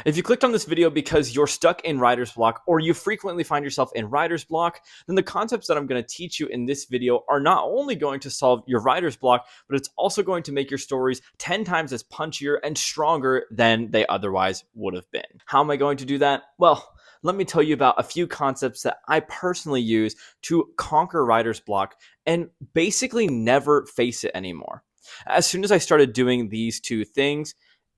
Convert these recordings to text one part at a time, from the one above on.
If you clicked on this video because you're stuck in writer's block or you frequently find yourself in writer's block, then the concepts that I'm going to teach you in this video are not only going to solve your writer's block, but it's also going to make your stories 10 times as punchier and stronger than they otherwise would have been. How am I going to do that? Well, let me tell you about a few concepts that I personally use to conquer writer's block and basically never face it anymore. As soon as I started doing these two things,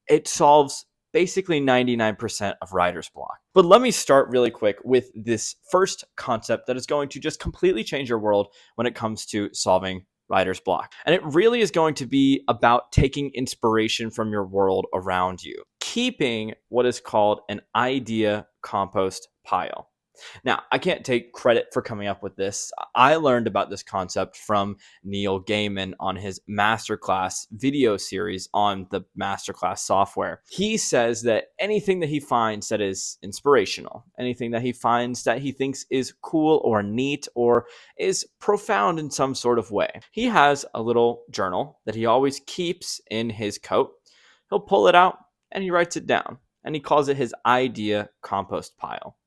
it solves basically 99% of writer's block. But let me start really quick with this first concept that is going to just completely change your world when it comes to solving writer's block. And it really is going to be about taking inspiration from your world around you, keeping what is called an idea compost pile. Now, I can't take credit for coming up with this. I learned about this concept from Neil Gaiman on his masterclass video series on the masterclass software. He says that anything that he finds that is inspirational, anything that he finds that he thinks is cool or neat or is profound in some sort of way, he has a little journal that he always keeps in his coat. He'll pull it out and he writes it down, and he calls it his idea compost pile.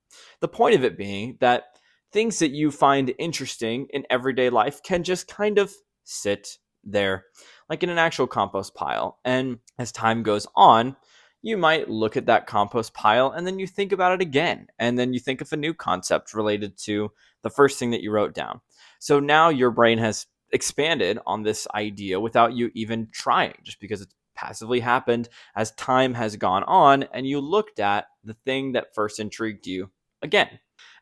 The point of it being that things that you find interesting in everyday life can just kind of sit there, like in an actual compost pile. And as time goes on, you might look at that compost pile and then you think about it again. And then you think of a new concept related to the first thing that you wrote down. So now your brain has expanded on this idea without you even trying, just because it's passively happened as time has gone on and you looked at the thing that first intrigued you again.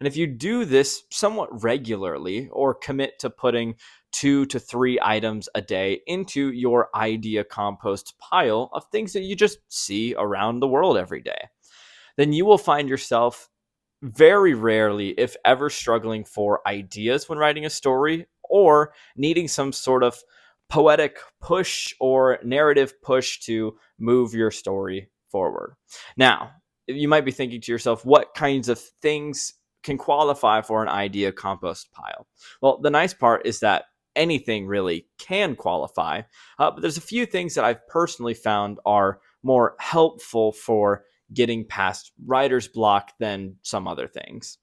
And if you do this somewhat regularly or commit to putting 2 to 3 items a day into your idea compost pile of things that you just see around the world every day, then you will find yourself very rarely, if ever, struggling for ideas when writing a story or needing some sort of poetic push or narrative push to move your story forward. Now, you might be thinking to yourself, what kinds of things can qualify for an idea compost pile? Well, the nice part is that anything really can qualify, but there's a few things that I've personally found are more helpful for getting past writer's block than some other things.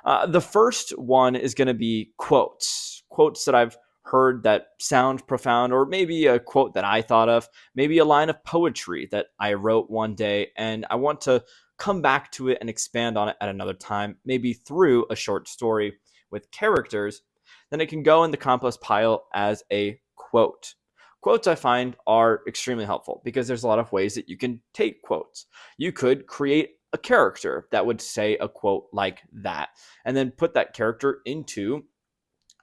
The first one is going to be quotes that I've heard that sound profound, or maybe a quote that I thought of, maybe a line of poetry that I wrote one day and I want to come back to it and expand on it at another time, maybe through a short story with characters. Then it can go in the compost pile as a quote. Quotes I find are extremely helpful because there's a lot of ways that you can take quotes. You could create a character that would say a quote like that and then put that character into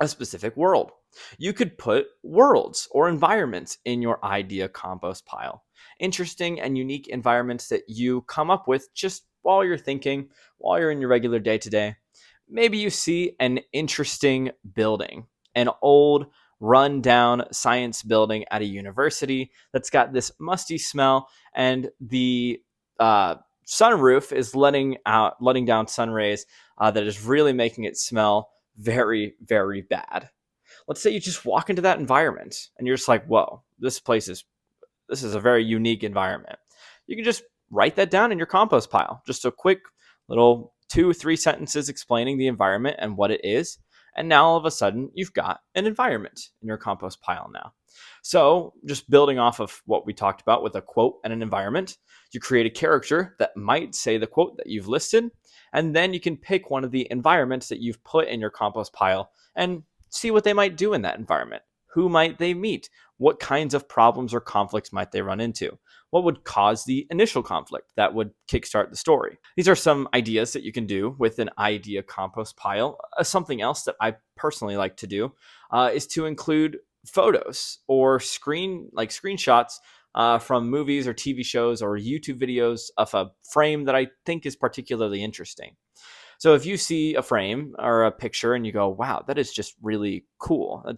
a specific world. You could put worlds or environments in your idea compost pile. Interesting and unique environments that you come up with just while you're thinking, while you're in your regular day-to-day. Maybe you see an interesting building, an old run-down science building at a university that's got this musty smell, and the sunroof is letting down sun rays that is really making it smell very, very bad. Let's say you just walk into that environment and you're just like, whoa, this is a very unique environment. You can just write that down in your compost pile. Just a quick little 2-3 sentences explaining the environment and what it is. And now all of a sudden you've got an environment in your compost pile now. So just building off of what we talked about with a quote and an environment, you create a character that might say the quote that you've listed. And then you can pick one of the environments that you've put in your compost pile and see what they might do in that environment. Who might they meet? What kinds of problems or conflicts might they run into? What would cause the initial conflict that would kickstart the story? These are some ideas that you can do with an idea compost pile. Something else that I personally like to do is to include photos or screenshots from movies or TV shows or YouTube videos of a frame that I think is particularly interesting. So if you see a frame or a picture and you go, wow, that is just really cool. That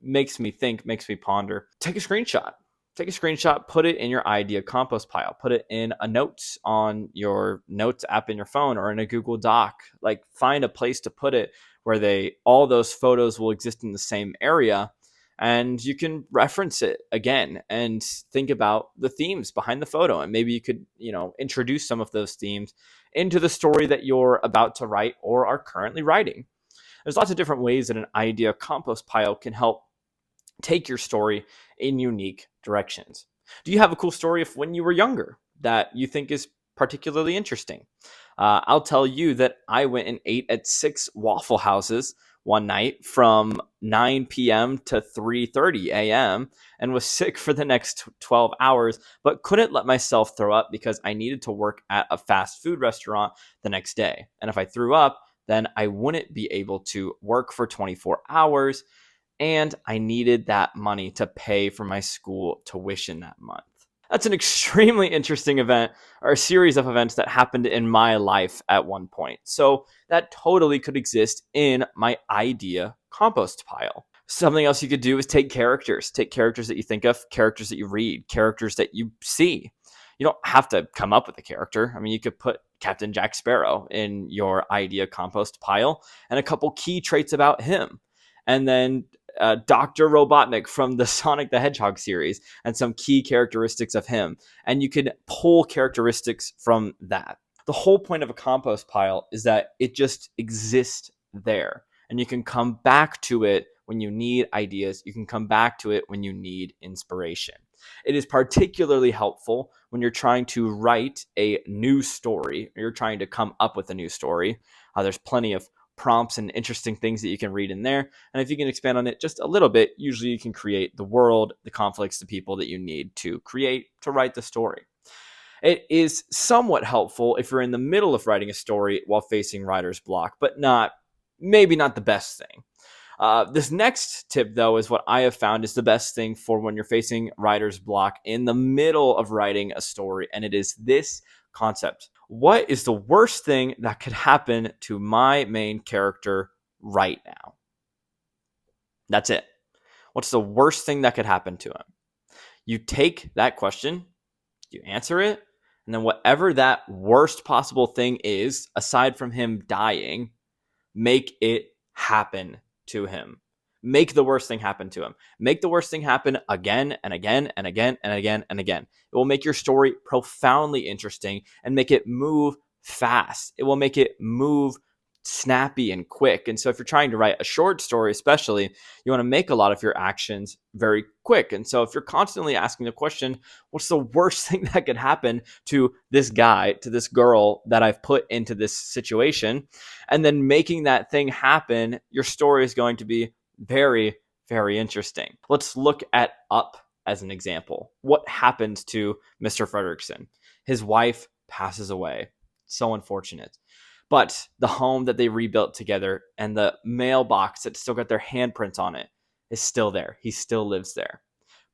makes me think, makes me ponder. Take a screenshot. Put it in your idea compost pile. Put it in a notes on your notes app in your phone or in a Google Doc. Find a place to put it where all those photos will exist in the same area. and you can reference it again and think about the themes behind the photo. And maybe you could, introduce some of those themes into the story that you're about to write or are currently writing. There's lots of different ways that an idea compost pile can help take your story in unique directions. Do you have a cool story of when you were younger that you think is particularly interesting? I'll tell you that I went and ate at 6 Waffle Houses one night from 9 p.m. to 3:30 a.m. and was sick for the next 12 hours, but couldn't let myself throw up because I needed to work at a fast food restaurant the next day. And if I threw up, then I wouldn't be able to work for 24 hours, and I needed that money to pay for my school tuition that month. That's an extremely interesting event, or a series of events that happened in my life at one point. So that totally could exist in my idea compost pile. Something else you could do is take characters that you think of, characters that you read, characters that you see. You don't have to come up with a character. I mean, you could put Captain Jack Sparrow in your idea compost pile and a couple key traits about him. And then Dr. Robotnik from the Sonic the Hedgehog series and some key characteristics of him. And you can pull characteristics from that. The whole point of a compost pile is that it just exists there. And you can come back to it when you need ideas. You can come back to it when you need inspiration. It is particularly helpful when you're trying to write a new story, or you're trying to come up with a new story. There's plenty of prompts and interesting things that you can read in there. And if you can expand on it just a little bit, usually you can create the world, the conflicts, the people that you need to write the story. It is somewhat helpful if you're in the middle of writing a story while facing writer's block, but maybe not the best thing. This next tip, though, is what I have found is the best thing for when you're facing writer's block in the middle of writing a story. And it is this concept. What is the worst thing that could happen to my main character right now? That's it. What's the worst thing that could happen to him? You take that question, you answer it, and then whatever that worst possible thing is, aside from him dying, make it happen to him. Make the worst thing happen to him. Make the worst thing happen again and again and again and again and again. It will make your story profoundly interesting and make it move fast. It will make it move snappy and quick. And so if you're trying to write a short story, especially, you want to make a lot of your actions very quick. And so if you're constantly asking the question, what's the worst thing that could happen to this guy, to this girl that I've put into this situation, and then making that thing happen, your story is going to be very, very interesting. Let's look at Up as an example. What happened to Mr. Fredricksen? His wife passes away. So unfortunate. But the home that they rebuilt together and the mailbox that still got their handprints on it is still there. He still lives there.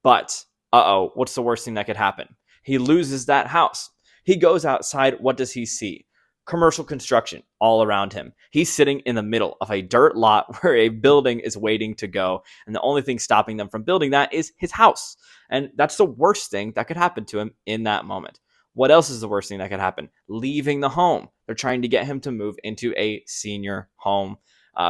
But, what's the worst thing that could happen? He loses that house. He goes outside. What does he see? Commercial construction all around him. He's sitting in the middle of a dirt lot where a building is waiting to go. And the only thing stopping them from building that is his house. And that's the worst thing that could happen to him in that moment. What else is the worst thing that could happen? Leaving the home. They're trying to get him to move into a senior home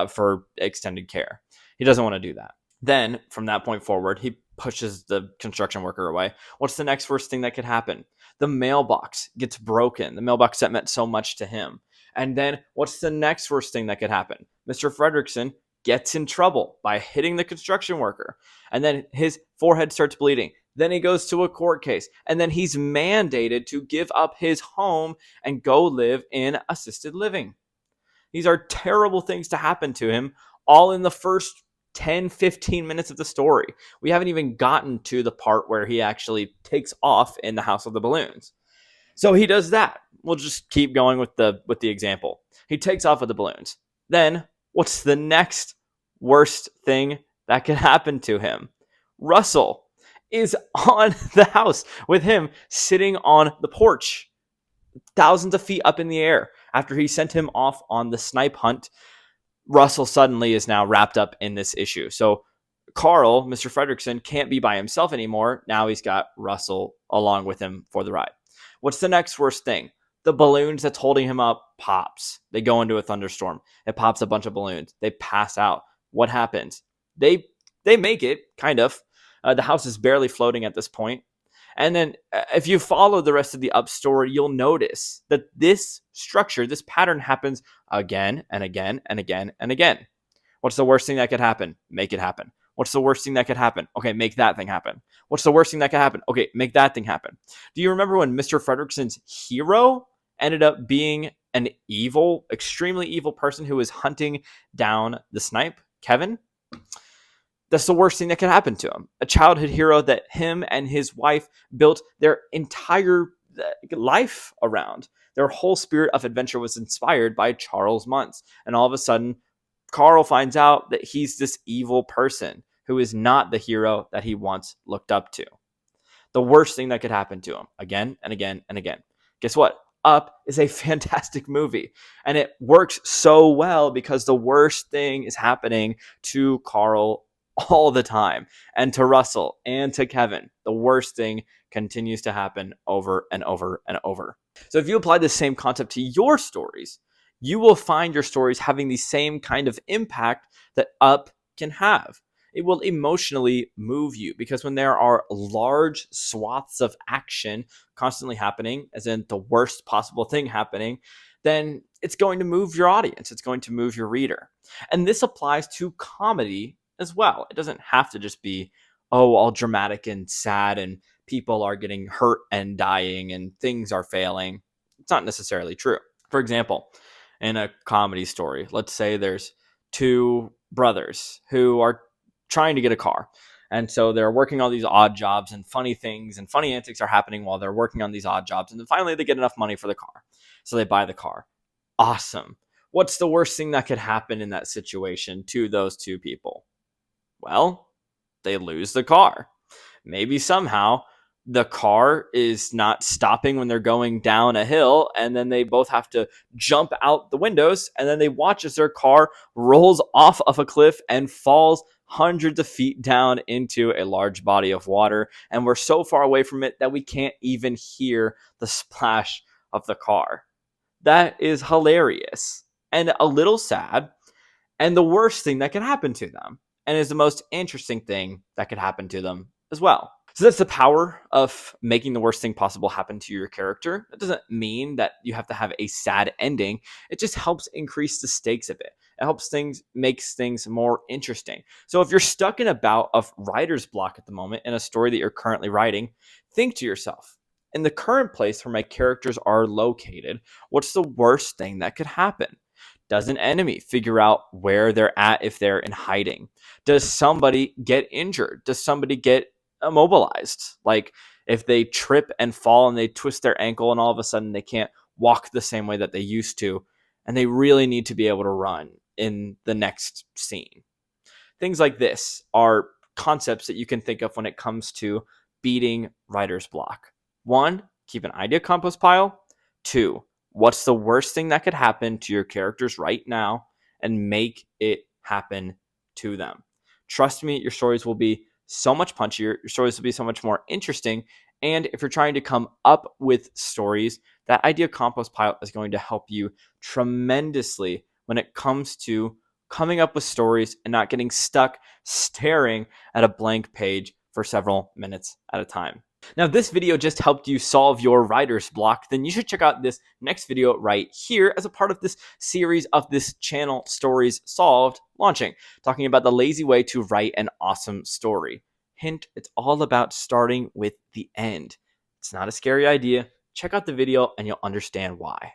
for extended care. He doesn't want to do that. Then from that point forward, he pushes the construction worker away. What's the next worst thing that could happen? The mailbox gets broken. The mailbox that meant so much to him. And then what's the next worst thing that could happen? Mr. Fredricksen gets in trouble by hitting the construction worker. And then his forehead starts bleeding. Then he goes to a court case. And then he's mandated to give up his home and go live in assisted living. These are terrible things to happen to him, all in the first 10, 15 minutes of the story. We haven't even gotten to the part where he actually takes off in the House of the Balloons. So he does that. We'll just keep going with the example. He takes off with the balloons. Then what's the next worst thing that could happen to him? Russell is on the house with him sitting on the porch, thousands of feet up in the air. After he sent him off on the snipe hunt, Russell suddenly is now wrapped up in this issue. So Carl, Mr. Fredricksen, can't be by himself anymore. Now he's got Russell along with him for the ride. What's the next worst thing? The balloons that's holding him up pops. They go into a thunderstorm. It pops a bunch of balloons. They pass out. What happens? They They make it, kind of. The house is barely floating at this point. And then if you follow the rest of the up story, you'll notice that this structure, this pattern happens again and again and again and again. What's the worst thing that could happen? Make it happen. What's the worst thing that could happen? Okay, make that thing happen. What's the worst thing that could happen? Okay, make that thing happen. Do you remember when Mr. Fredrickson's hero ended up being an evil, extremely evil person who was hunting down the snipe, Kevin? That's the worst thing that could happen to him. A childhood hero that him and his wife built their entire life around. Their whole spirit of adventure was inspired by Charles Muntz. And all of a sudden, Carl finds out that he's this evil person who is not the hero that he once looked up to. The worst thing that could happen to him again and again and again. Guess what? Up is a fantastic movie, and it works so well because the worst thing is happening to Carl all the time, and to Russell and to Kevin. The worst thing continues to happen over and over and over. So if you apply the same concept to your stories, you will find your stories having the same kind of impact that Up can have. It will emotionally move you because when there are large swaths of action constantly happening, as in the worst possible thing happening, then it's going to move your audience. It's going to move your reader. And this applies to comedy as well. It doesn't have to just be, oh, all dramatic and sad and people are getting hurt and dying and things are failing. It's not necessarily true. For example, in a comedy story, let's say there's two brothers who are trying to get a car. And so they're working all these odd jobs and funny things and funny antics are happening while they're working on these odd jobs. And then finally they get enough money for the car. So they buy the car. Awesome. What's the worst thing that could happen in that situation to those two people? Well, they lose the car. Maybe somehow the car is not stopping when they're going down a hill, and then they both have to jump out the windows, and then they watch as their car rolls off of a cliff and falls hundreds of feet down into a large body of water, and we're so far away from it that we can't even hear the splash of the car. That is hilarious and a little sad, and the worst thing that could happen to them, and is the most interesting thing that could happen to them as well. So that's the power of making the worst thing possible happen to your character. That doesn't mean that you have to have a sad ending. It just helps increase the stakes a bit. It helps makes things more interesting. So if you're stuck in a bout of writer's block at the moment in a story that you're currently writing, think to yourself, in the current place where my characters are located, what's the worst thing that could happen? Does an enemy figure out where they're at if they're in hiding? Does somebody get injured? Does somebody get immobilized? Like if they trip and fall and they twist their ankle and all of a sudden they can't walk the same way that they used to, and they really need to be able to run in the next scene. Things like this are concepts that you can think of when it comes to beating writer's block. 1, keep an idea compost pile. 2, what's the worst thing that could happen to your characters right now and make it happen to them. Trust me, your stories will be so much punchier. Your stories will be so much more interesting. And if you're trying to come up with stories, that idea compost pile is going to help you tremendously when it comes to coming up with stories and not getting stuck staring at a blank page for several minutes at a time. Now, if this video just helped you solve your writer's block, then you should check out this next video right here as a part of this series of this channel, Stories Solved, launching, talking about the lazy way to write an awesome story. Hint, it's all about starting with the end. It's not a scary idea. Check out the video and you'll understand why.